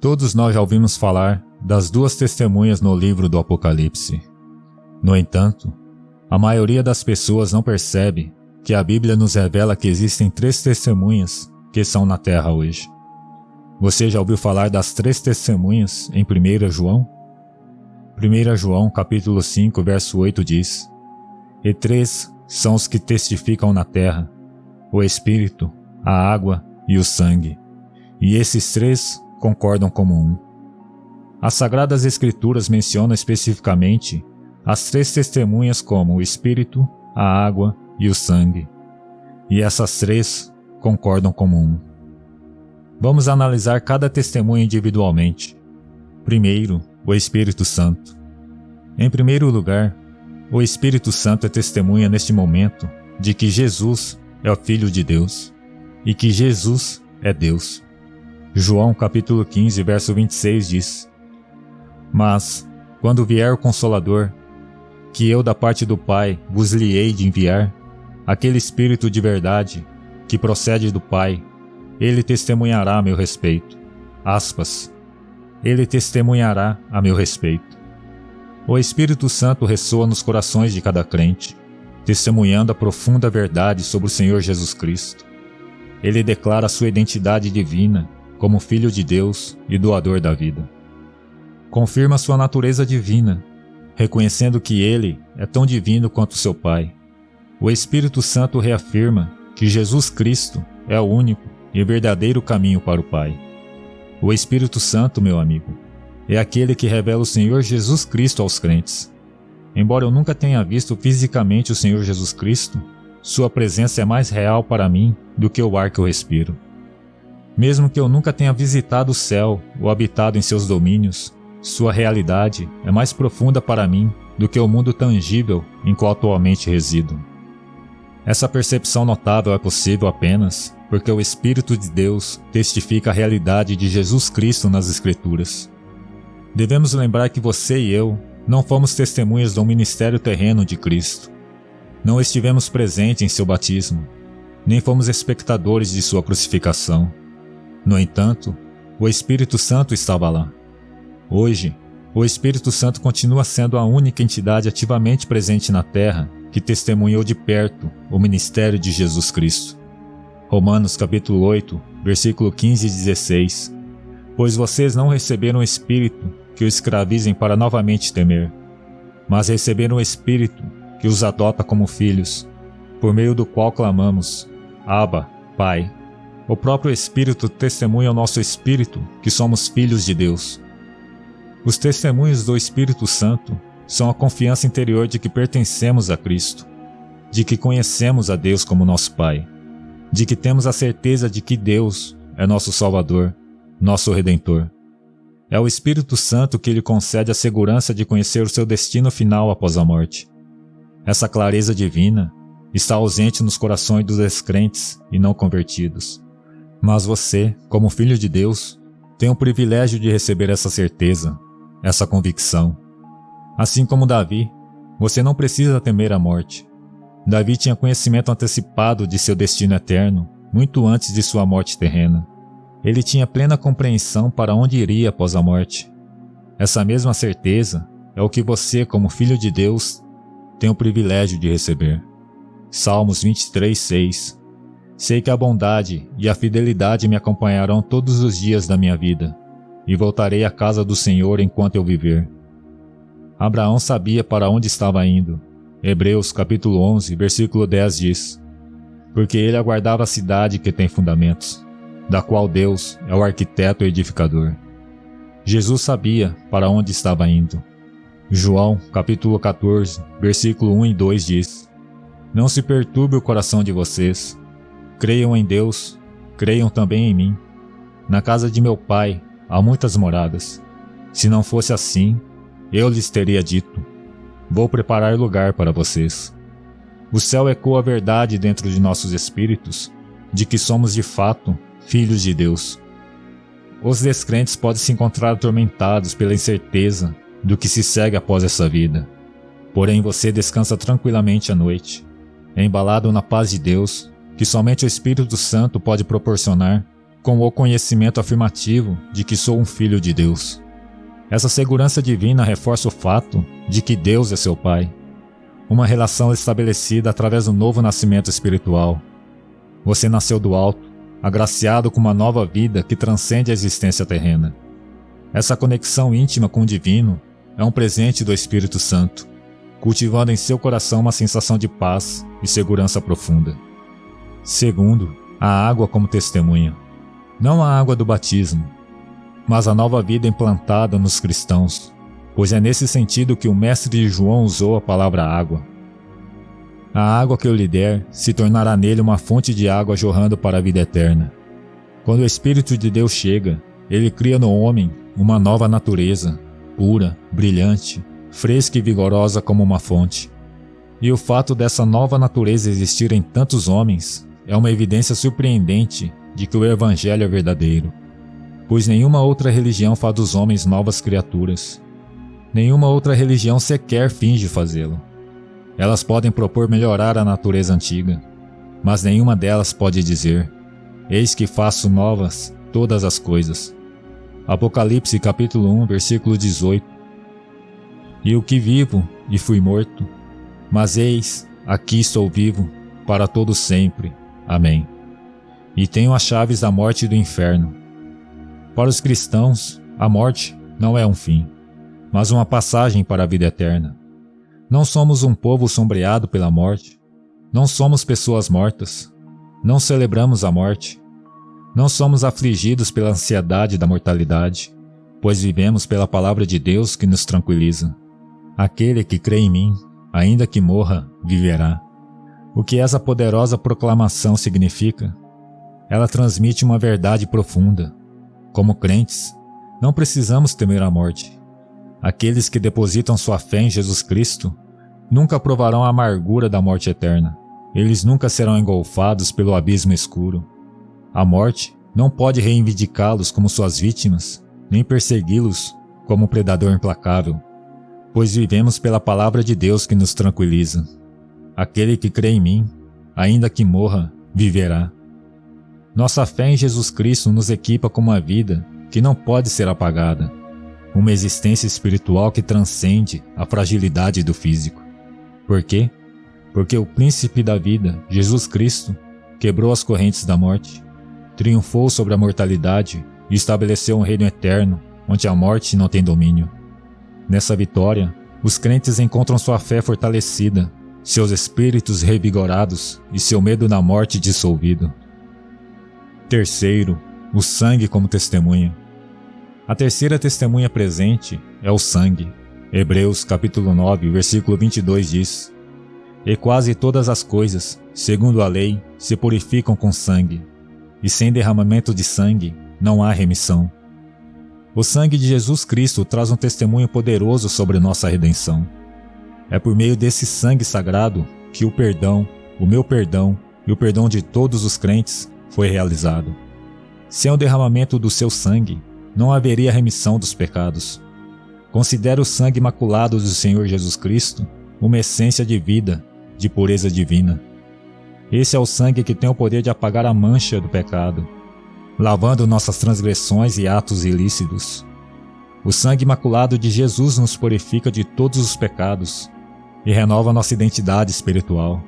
Todos nós já ouvimos falar das duas testemunhas no livro do Apocalipse. No entanto, a maioria das pessoas não percebe que a Bíblia nos revela que existem três testemunhas que são na terra hoje. Você já ouviu falar das três testemunhas em 1 João? 1 João capítulo 5, verso 8 diz: E três são os que testificam na terra, o Espírito, a água e o sangue, e esses três concordam como um. As Sagradas Escrituras mencionam especificamente as três testemunhas como o Espírito, a água e o sangue, e essas três concordam como um. Vamos analisar cada testemunho individualmente. Primeiro, o Espírito Santo. Em primeiro lugar, o Espírito Santo é testemunha neste momento de que Jesus é o Filho de Deus e que Jesus é Deus. João capítulo 15, verso 26 diz: Mas, quando vier o Consolador, que eu da parte do Pai vos lhe hei de enviar, aquele Espírito de verdade, que procede do Pai, ele testemunhará a meu respeito. Aspas. Ele testemunhará a meu respeito. O Espírito Santo ressoa nos corações de cada crente, testemunhando a profunda verdade sobre o Senhor Jesus Cristo. Ele declara sua identidade divina como Filho de Deus e doador da vida. Confirma sua natureza divina, reconhecendo que ele é tão divino quanto seu Pai. O Espírito Santo reafirma que Jesus Cristo é o único e verdadeiro caminho para o Pai. O Espírito Santo, meu amigo, é aquele que revela o Senhor Jesus Cristo aos crentes. Embora eu nunca tenha visto fisicamente o Senhor Jesus Cristo, sua presença é mais real para mim do que o ar que eu respiro. Mesmo que eu nunca tenha visitado o céu ou habitado em seus domínios, sua realidade é mais profunda para mim do que o mundo tangível em qual atualmente resido. Essa percepção notável é possível apenas porque o Espírito de Deus testifica a realidade de Jesus Cristo nas Escrituras. Devemos lembrar que você e eu não fomos testemunhas do ministério terreno de Cristo. Não estivemos presentes em seu batismo, nem fomos espectadores de sua crucificação. No entanto, o Espírito Santo estava lá. Hoje, o Espírito Santo continua sendo a única entidade ativamente presente na terra que testemunhou de perto o ministério de Jesus Cristo. Romanos capítulo 8, versículo 15 e 16. Pois vocês não receberam o Espírito que os escravizem para novamente temer, mas receberam o Espírito que os adota como filhos, por meio do qual clamamos: Abba, Pai. O próprio Espírito testemunha ao nosso espírito que somos filhos de Deus. Os testemunhos do Espírito Santo são a confiança interior de que pertencemos a Cristo, de que conhecemos a Deus como nosso Pai, de que temos a certeza de que Deus é nosso Salvador, nosso Redentor. É o Espírito Santo que lhe concede a segurança de conhecer o seu destino final após a morte. Essa clareza divina está ausente nos corações dos descrentes e não convertidos. Mas você, como filho de Deus, tem o privilégio de receber essa certeza, essa convicção. Assim como Davi, você não precisa temer a morte. Davi tinha conhecimento antecipado de seu destino eterno, muito antes de sua morte terrena. Ele tinha plena compreensão para onde iria após a morte. Essa mesma certeza é o que você, como filho de Deus, tem o privilégio de receber. Salmos 23, 6. Sei que a bondade e a fidelidade me acompanharão todos os dias da minha vida, e voltarei à casa do Senhor enquanto eu viver. Abraão sabia para onde estava indo. Hebreus capítulo 11, versículo 10 diz: Porque ele aguardava a cidade que tem fundamentos, da qual Deus é o arquiteto e edificador. Jesus sabia para onde estava indo. João capítulo 14, versículo 1 e 2 diz: Não se perturbe o coração de vocês. Creiam em Deus, creiam também em mim. Na casa de meu Pai há muitas moradas. Se não fosse assim, eu lhes teria dito: Vou preparar lugar para vocês. O céu ecoa a verdade dentro de nossos espíritos, de que somos de fato filhos de Deus. Os descrentes podem se encontrar atormentados pela incerteza do que se segue após essa vida. Porém você descansa tranquilamente à noite, embalado na paz de Deus, que somente o Espírito Santo pode proporcionar, com o conhecimento afirmativo de que sou um filho de Deus. Essa segurança divina reforça o fato de que Deus é seu Pai, uma relação estabelecida através do novo nascimento espiritual. Você nasceu do alto, agraciado com uma nova vida que transcende a existência terrena. Essa conexão íntima com o divino é um presente do Espírito Santo, cultivando em seu coração uma sensação de paz e segurança profunda. Segundo, a água como testemunha. Não a água do batismo, mas a nova vida implantada nos cristãos, pois é nesse sentido que o mestre João usou a palavra água. A água que eu lhe der se tornará nele uma fonte de água jorrando para a vida eterna. Quando o Espírito de Deus chega, ele cria no homem uma nova natureza, pura, brilhante, fresca e vigorosa como uma fonte. E o fato dessa nova natureza existir em tantos homens é uma evidência surpreendente de que o Evangelho é verdadeiro, pois nenhuma outra religião faz dos homens novas criaturas. Nenhuma outra religião sequer finge fazê-lo. Elas podem propor melhorar a natureza antiga, mas nenhuma delas pode dizer: eis que faço novas todas as coisas. Apocalipse capítulo 1, versículo 18. E o que vivo e fui morto, mas eis, aqui estou vivo, para todo sempre. Amém. E tenho as chaves da morte e do inferno. Para os cristãos, a morte não é um fim, mas uma passagem para a vida eterna. Não somos um povo sombreado pela morte. Não somos pessoas mortas. Não celebramos a morte. Não somos afligidos pela ansiedade da mortalidade, pois vivemos pela palavra de Deus que nos tranquiliza. Aquele que crê em mim, ainda que morra, viverá. O que essa poderosa proclamação significa? Ela transmite uma verdade profunda. Como crentes, não precisamos temer a morte. Aqueles que depositam sua fé em Jesus Cristo nunca provarão a amargura da morte eterna. Eles nunca serão engolfados pelo abismo escuro. A morte não pode reivindicá-los como suas vítimas, nem persegui-los como um predador implacável, pois vivemos pela palavra de Deus que nos tranquiliza. Aquele que crê em mim, ainda que morra, viverá. Nossa fé em Jesus Cristo nos equipa com uma vida que não pode ser apagada, uma existência espiritual que transcende a fragilidade do físico. Por quê? Porque o príncipe da vida, Jesus Cristo, quebrou as correntes da morte, triunfou sobre a mortalidade e estabeleceu um reino eterno, onde a morte não tem domínio. Nessa vitória, os crentes encontram sua fé fortalecida, seus espíritos revigorados e seu medo da morte dissolvido. Terceiro, o sangue como testemunha. A terceira testemunha presente é o sangue. Hebreus capítulo 9, versículo 22 diz: E quase todas as coisas, segundo a lei, se purificam com sangue, e sem derramamento de sangue não há remissão. O sangue de Jesus Cristo traz um testemunho poderoso sobre nossa redenção. É por meio desse sangue sagrado que o perdão, o meu perdão e o perdão de todos os crentes foi realizado. Sem o derramamento do seu sangue, não haveria remissão dos pecados. Considere o sangue imaculado do Senhor Jesus Cristo uma essência de vida, de pureza divina. Esse é o sangue que tem o poder de apagar a mancha do pecado, lavando nossas transgressões e atos ilícitos. O sangue imaculado de Jesus nos purifica de todos os pecados e renova nossa identidade espiritual.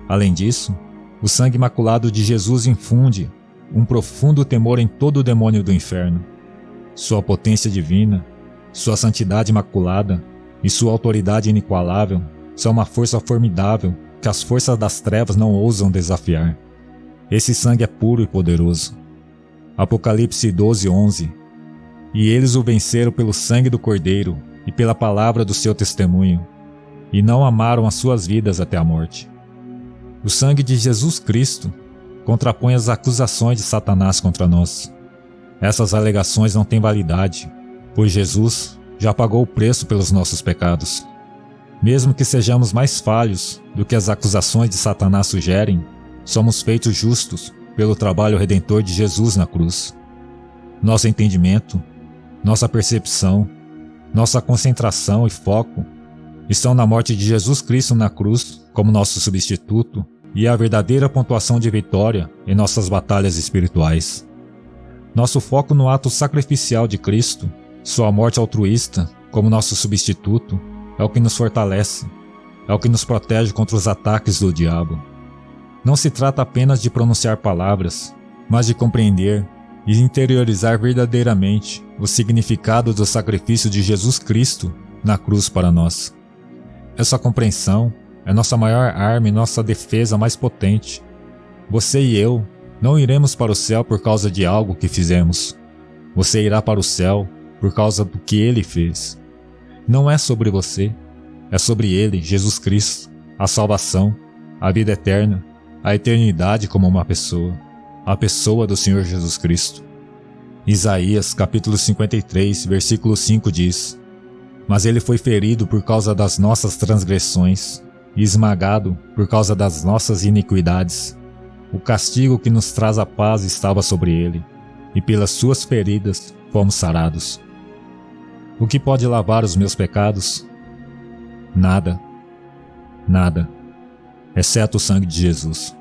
Além disso, o sangue imaculado de Jesus infunde um profundo temor em todo o demônio do inferno. Sua potência divina, sua santidade imaculada e sua autoridade inigualável são uma força formidável que as forças das trevas não ousam desafiar. Esse sangue é puro e poderoso. Apocalipse 12:11. E eles o venceram pelo sangue do Cordeiro e pela palavra do seu testemunho, e não amaram as suas vidas até a morte. O sangue de Jesus Cristo contrapõe as acusações de Satanás contra nós. Essas alegações não têm validade, pois Jesus já pagou o preço pelos nossos pecados. Mesmo que sejamos mais falhos do que as acusações de Satanás sugerem, somos feitos justos pelo trabalho redentor de Jesus na cruz. Nosso entendimento, nossa percepção, nossa concentração e foco estão na morte de Jesus Cristo na cruz como nosso substituto e a verdadeira pontuação de vitória em nossas batalhas espirituais. Nosso foco no ato sacrificial de Cristo, sua morte altruísta como nosso substituto, é o que nos fortalece, é o que nos protege contra os ataques do diabo. Não se trata apenas de pronunciar palavras, mas de compreender e interiorizar verdadeiramente o significado do sacrifício de Jesus Cristo na cruz para nós. Essa compreensão é nossa maior arma e nossa defesa mais potente. Você e eu não iremos para o céu por causa de algo que fizemos. Você irá para o céu por causa do que Ele fez. Não é sobre você, é sobre Ele, Jesus Cristo, a salvação, a vida eterna, a eternidade como uma pessoa, a pessoa do Senhor Jesus Cristo. Isaías capítulo 53, versículo 5 diz: Mas Ele foi ferido por causa das nossas transgressões e esmagado por causa das nossas iniquidades. O castigo que nos traz a paz estava sobre Ele, e pelas suas feridas fomos sarados. O que pode lavar os meus pecados? Nada, nada, exceto o sangue de Jesus.